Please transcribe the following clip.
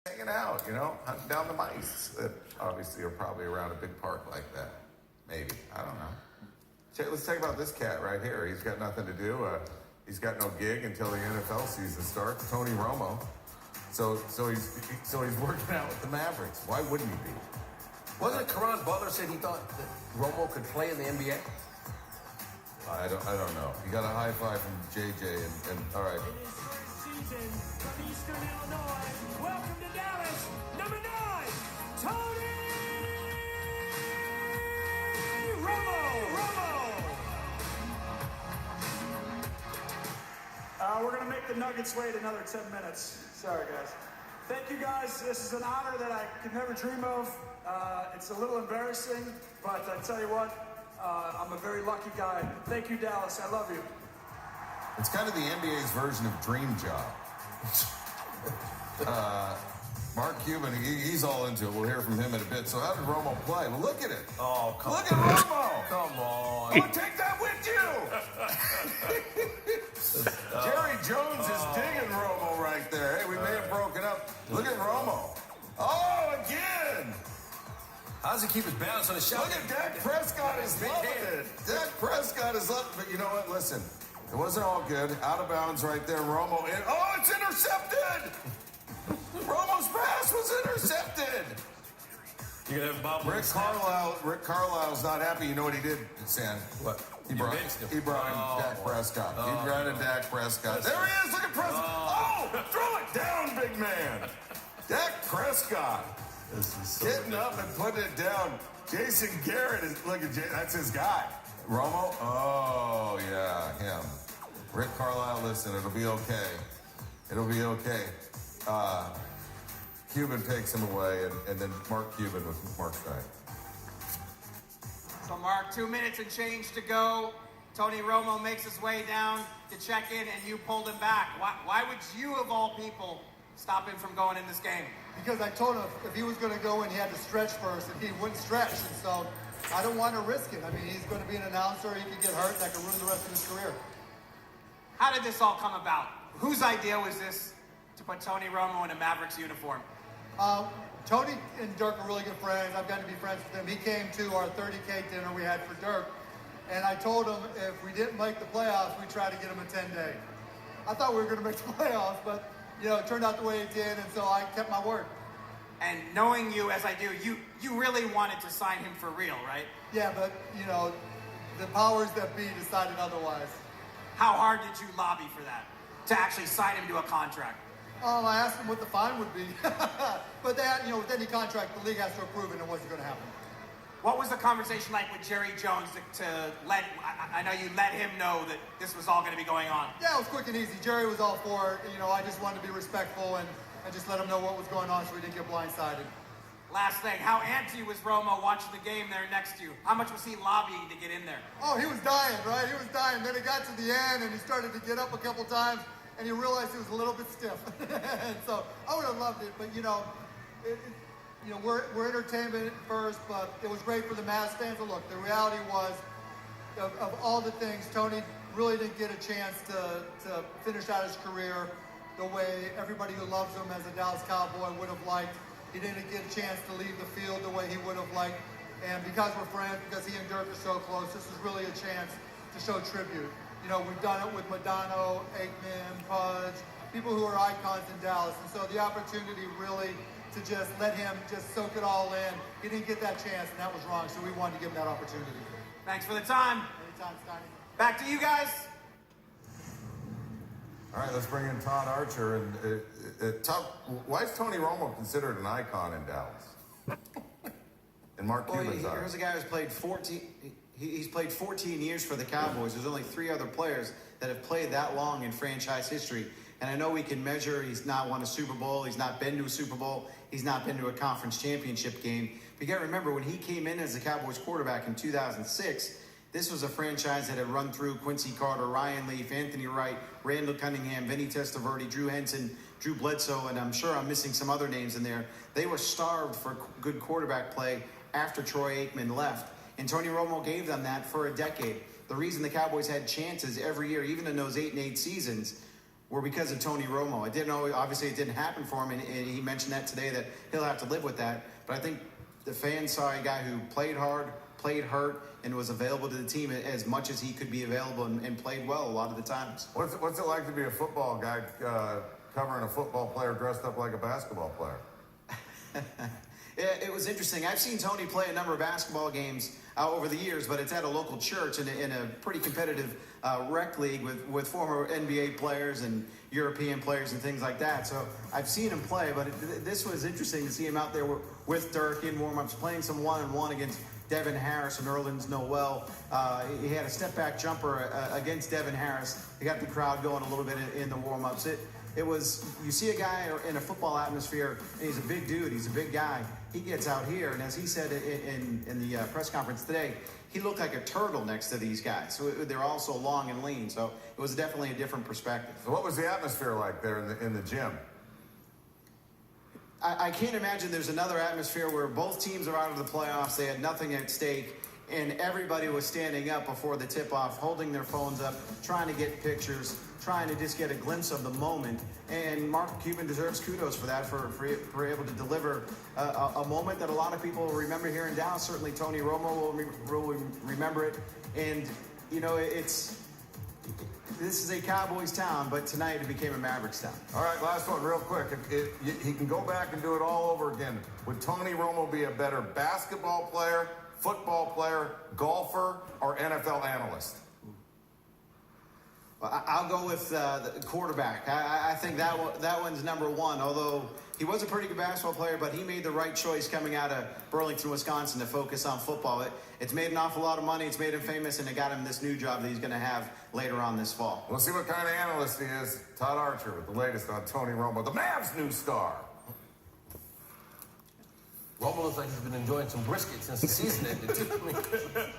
hanging out, hunting down the mice that obviously are probably around a big park like that. Maybe. I don't know. Let's talk about this cat right here. He's got nothing to do. He's got no gig until the NFL season starts. Tony Romo. So he's working out with the Mavericks. Why wouldn't he be? Wasn't it Caron Butler said he thought that Romo could play in the NBA? I don't know. You got a high five from JJ and all right. It is first season from Eastern Illinois. Welcome to Dallas, number 9, Tony Romo. We're going to make the Nuggets wait another 10 minutes. Sorry, guys. Thank you, guys. This is an honor that I could never dream of. It's a little embarrassing, but I tell you what, I'm a very lucky guy. Thank you, Dallas. I love you. It's kind of the NBA's version of Dream Job. Mark Cuban, he's all into it. We'll hear from him in a bit. So how did Romo play? Well, look at it. Oh, come on. Look at Romo. Come on. Oh, take that with you. Jerry Jones is digging Romo right there. Hey, we may have broken up. Look at Romo. Oh, again. How does he keep his balance on his shot? Look at Dak Prescott is loving it. Dak Prescott is loving it. But you know what? Listen, it wasn't all good. Out of bounds right there. Romo. Oh, it's intercepted. Romo's pass was intercepted. You're going to have Bob Rick Carlisle's not happy. You know what he did, Sam? What? He brought in Dak Prescott. He brought in Dak Prescott. There he is. Look at Prescott. Oh, throw it down, big man. Dak Prescott. This is so getting up and putting it down. Jason Garrett is, look at that's his guy. Romo? Oh, yeah, him. Rick Carlisle, listen, it'll be okay. It'll be okay. Cuban takes him away, and then Mark Cuban with Mark Stein. So, Mark, 2 minutes and change to go. Tony Romo makes his way down to check in, and you pulled him back. Why would you, of all people, stop him from going in this game? Because I told him if he was going to go in, he had to stretch first, and he wouldn't stretch. And so I don't want to risk it. I mean, he's going to be an announcer. He could get hurt. That could ruin the rest of his career. How did this all come about? Whose idea was this to put Tony Romo in a Mavericks uniform? Tony and Dirk are really good friends. I've gotten to be friends with him. He came to our 30K dinner we had for Dirk, and I told him if we didn't make the playoffs, we'd try to get him a 10-day. I thought we were going to make the playoffs, but it turned out the way it did, and so I kept my word. And knowing you as I do, you really wanted to sign him for real, right? Yeah, but, the powers that be decided otherwise. How hard did you lobby for that, to actually sign him to a contract? I asked him what the fine would be. But with any contract, the league has to approve it, and it wasn't going to happen. What was the conversation like with Jerry Jones to let, I know you let him know that this was all going to be going on? Yeah, it was quick and easy. Jerry was all for it. I just wanted to be respectful and just let him know what was going on so we didn't get blindsided. Last thing, how antsy was Romo watching the game there next to you? How much was he lobbying to get in there? Oh, he was dying, right? He was dying. Then it got to the end, and he started to get up a couple times, and he realized he was a little bit stiff. And so I would have loved it, but, we're entertainment first, but it was great for the Mavs fans. But look, the reality was, of all the things, Tony really didn't get a chance to finish out his career the way everybody who loves him as a Dallas Cowboy would have liked. He didn't get a chance to leave the field the way he would have liked. And because we're friends, because he and Dirk are so close, this is really a chance to show tribute. We've done it with Madonna, Aikman, Pudge, people who are icons in Dallas. And so the opportunity really to just let him just soak it all in. He didn't get that chance, and that was wrong. So we wanted to give him that opportunity. Thanks for the time. Anytime, Steiny. Back to you guys. All right, let's bring in Todd Archer. And Todd, why is Tony Romo considered an icon in Dallas? In Mark Cuban's eyes. Here's a guy who's played 14. He's played 14 years for the Cowboys. There's only 3 other players that have played that long in franchise history. And I know we can measure. He's not won a Super Bowl. He's not been to a Super Bowl. He's not been to a conference championship game. But you got to remember, when he came in as the Cowboys quarterback in 2006, this was a franchise that had run through Quincy Carter, Ryan Leaf, Anthony Wright, Randall Cunningham, Vinny Testaverde, Drew Henson, Drew Bledsoe, and I'm sure I'm missing some other names in there. They were starved for good quarterback play after Troy Aikman left. And Tony Romo gave them that for a decade. The reason the Cowboys had chances every year, even in those 8-8 seasons, were because of Tony Romo. Obviously it didn't happen for him, and he mentioned that today, that he'll have to live with that. But I think the fans saw a guy who played hard, played hurt, and was available to the team as much as he could be available, and played well a lot of the times. What's it like to be a football guy covering a football player dressed up like a basketball player? It was interesting. I've seen Tony play a number of basketball games over the years, but it's at a local church in a pretty competitive rec league with former NBA players and European players and things like that. So I've seen him play, but this was interesting to see him out there with Dirk in warm-ups, playing some one-on-one against Devin Harris and Nerlens Noel. He had a step-back jumper against Devin Harris. He got the crowd going a little bit in the warm-ups. It was, you see a guy in a football atmosphere, and he's a big dude, he's a big guy. He gets out here, and as he said in the press conference today, he looked like a turtle next to these guys. So they're all so long and lean, so it was definitely a different perspective. So what was the atmosphere like there in the gym? I can't imagine there's another atmosphere where both teams are out of the playoffs, they had nothing at stake, and everybody was standing up before the tip-off, holding their phones up, trying to get pictures, trying to just get a glimpse of the moment. And Mark Cuban deserves kudos for that, for able to deliver a moment that a lot of people will remember here in Dallas. Certainly Tony Romo will remember it. And, you know, this is a Cowboys town, but tonight it became a Mavericks town. All right, last one real quick. He can go back and do it all over again. Would Tony Romo be a better basketball player, football player, golfer, or NFL analyst? Well, I'll go with the quarterback. I think that one's number one, although he was a pretty good basketball player, but he made the right choice coming out of Burlington, Wisconsin to focus on football. It's made an awful lot of money. It's made him famous, and it got him this new job that he's going to have later on this fall. We'll see what kind of analyst he is. Todd Archer with the latest on Tony Romo, the Mavs' new star. Romo looks like he's been enjoying some brisket since the season ended, too.